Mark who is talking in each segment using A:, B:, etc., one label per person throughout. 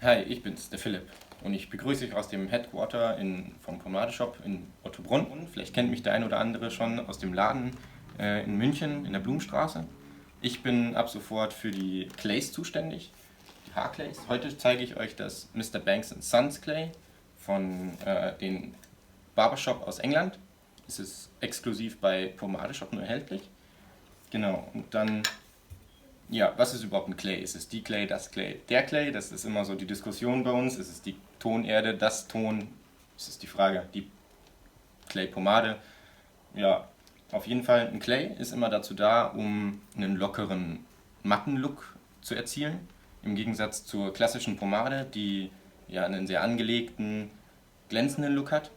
A: Hi, ich bin's, der Philipp. Und ich begrüße dich aus dem Headquarter vom Pomadeshop in Ottobrunn. Vielleicht kennt mich der ein oder andere schon aus dem Laden in München in der Blumenstraße. Ich bin ab sofort für die Clays zuständig, die Haarclays. Heute zeige ich euch das Mr. Banks Sons Clay von den Barbershop aus England. Es ist exklusiv bei Pomadeshop nur erhältlich. Genau, und dann, ja, was ist überhaupt ein Clay? Ist es die Clay, das Clay, der Clay? Das ist immer so die Diskussion bei uns. Ist es die Tonerde, das Ton? Das ist die Frage. Die Clay-Pomade. Ja, auf jeden Fall, ein Clay ist immer dazu da, um einen lockeren, matten Look zu erzielen. Im Gegensatz zur klassischen Pomade, die ja einen sehr angelegten, glänzenden Look hat.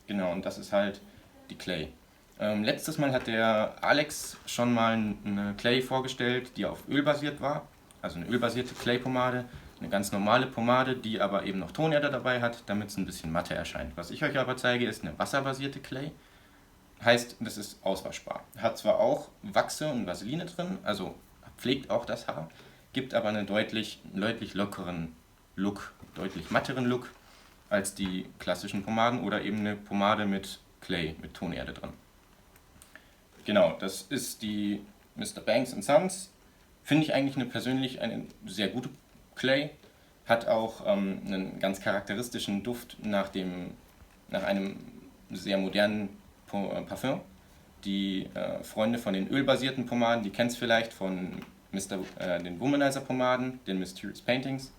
A: Genau, und das ist halt die Clay. Letztes Mal hat der Alex schon mal eine Clay vorgestellt, die auf Öl basiert war. Also eine ölbasierte Clay-Pomade. Eine ganz normale Pomade, die aber eben noch Tonerde dabei hat, damit es ein bisschen matter erscheint. Was ich euch aber zeige, ist eine wasserbasierte Clay. Heißt, das ist auswaschbar. Hat zwar auch Wachse und Vaseline drin, also pflegt auch das Haar, gibt aber einen deutlich lockeren Look, deutlich matteren Look als die klassischen Pomaden oder eben eine Pomade mit Clay, mit Tonerde drin. Genau, das ist die Mr. Banks Sons. Finde ich eigentlich persönlich eine sehr gute Clay. Hat auch einen ganz charakteristischen Duft nach einem sehr modernen Parfüm. Die Freunde von den ölbasierten Pomaden, die kennt es vielleicht von den Womanizer Pomaden, den Mysterious Paintings.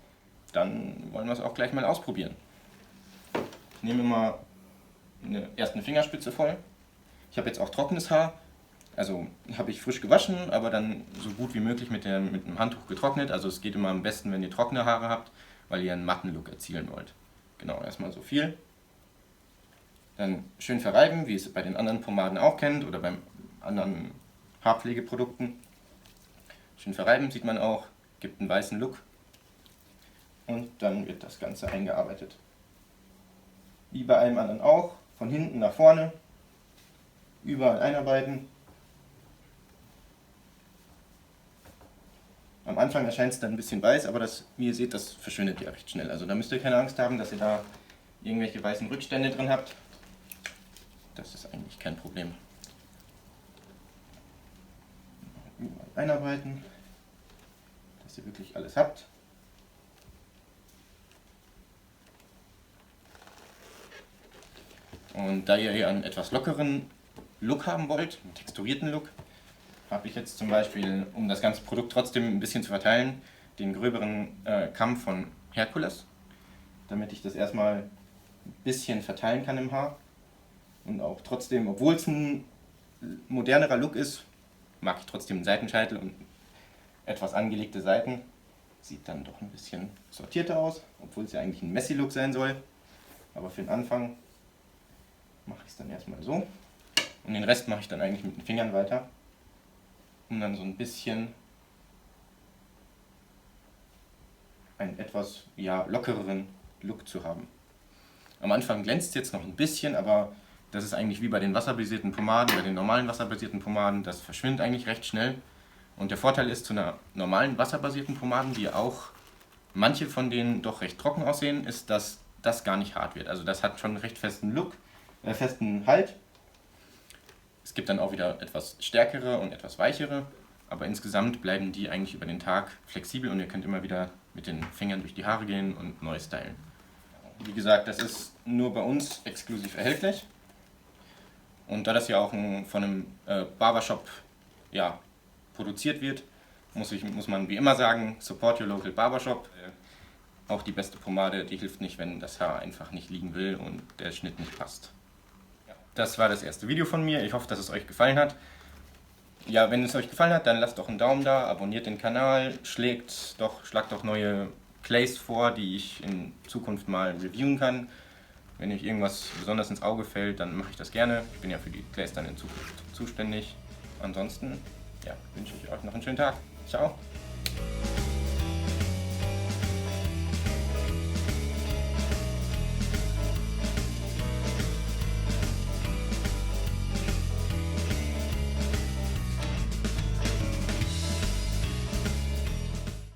A: Dann wollen wir es auch gleich mal ausprobieren. Ich nehme mal erst eine Fingerspitze voll. Ich habe jetzt auch trockenes Haar. Also habe ich frisch gewaschen, aber dann so gut wie möglich mit einem Handtuch getrocknet. Also es geht immer am besten, wenn ihr trockene Haare habt, weil ihr einen matten Look erzielen wollt. Genau, erstmal so viel. Dann schön verreiben, wie ihr es bei den anderen Pomaden auch kennt oder beim anderen Haarpflegeprodukten. Schön verreiben, sieht man auch, gibt einen weißen Look. Und dann wird das Ganze eingearbeitet. Wie bei allem anderen auch, von hinten nach vorne, überall einarbeiten. Am Anfang erscheint es dann ein bisschen weiß, aber wie ihr seht, das verschwindet ja recht schnell. Also da müsst ihr keine Angst haben, dass ihr da irgendwelche weißen Rückstände drin habt. Das ist eigentlich kein Problem. Überall einarbeiten, dass ihr wirklich alles habt. Und da ihr hier einen etwas lockeren Look haben wollt, einen texturierten Look, habe ich jetzt zum Beispiel, um das ganze Produkt trotzdem ein bisschen zu verteilen, den gröberen Kamm von Herkules, damit ich das erstmal ein bisschen verteilen kann im Haar. Und auch trotzdem, obwohl es ein modernerer Look ist, mag ich trotzdem einen Seitenscheitel und etwas angelegte Seiten. Sieht dann doch ein bisschen sortierter aus, obwohl es ja eigentlich ein Messy-Look sein soll. Aber für den Anfang mache ich es dann erstmal so. Und den Rest mache ich dann eigentlich mit den Fingern weiter, um dann so ein bisschen einen etwas lockereren Look zu haben. Am Anfang glänzt es jetzt noch ein bisschen, aber das ist eigentlich wie bei den wasserbasierten Pomaden, bei den normalen wasserbasierten Pomaden, das verschwindet eigentlich recht schnell. Und der Vorteil ist zu einer normalen wasserbasierten Pomaden, die auch manche von denen doch recht trocken aussehen, ist, dass das gar nicht hart wird. Also das hat schon einen recht festen Look, festen Halt. Es gibt dann auch wieder etwas stärkere und etwas weichere, aber insgesamt bleiben die eigentlich über den Tag flexibel und ihr könnt immer wieder mit den Fingern durch die Haare gehen und neu stylen. Wie gesagt, das ist nur bei uns exklusiv erhältlich. Und da das ja auch von einem Barbershop produziert wird, muss man wie immer sagen, support your local Barbershop. Auch die beste Pomade, die hilft nicht, wenn das Haar einfach nicht liegen will und der Schnitt nicht passt. Das war das erste Video von mir. Ich hoffe, dass es euch gefallen hat. Ja, wenn es euch gefallen hat, dann lasst doch einen Daumen da, abonniert den Kanal, schlagt doch neue Clays vor, die ich in Zukunft mal reviewen kann. Wenn euch irgendwas besonders ins Auge fällt, dann mache ich das gerne. Ich bin ja für die Clays dann in Zukunft zuständig. Ansonsten wünsche ich euch noch einen schönen Tag. Ciao!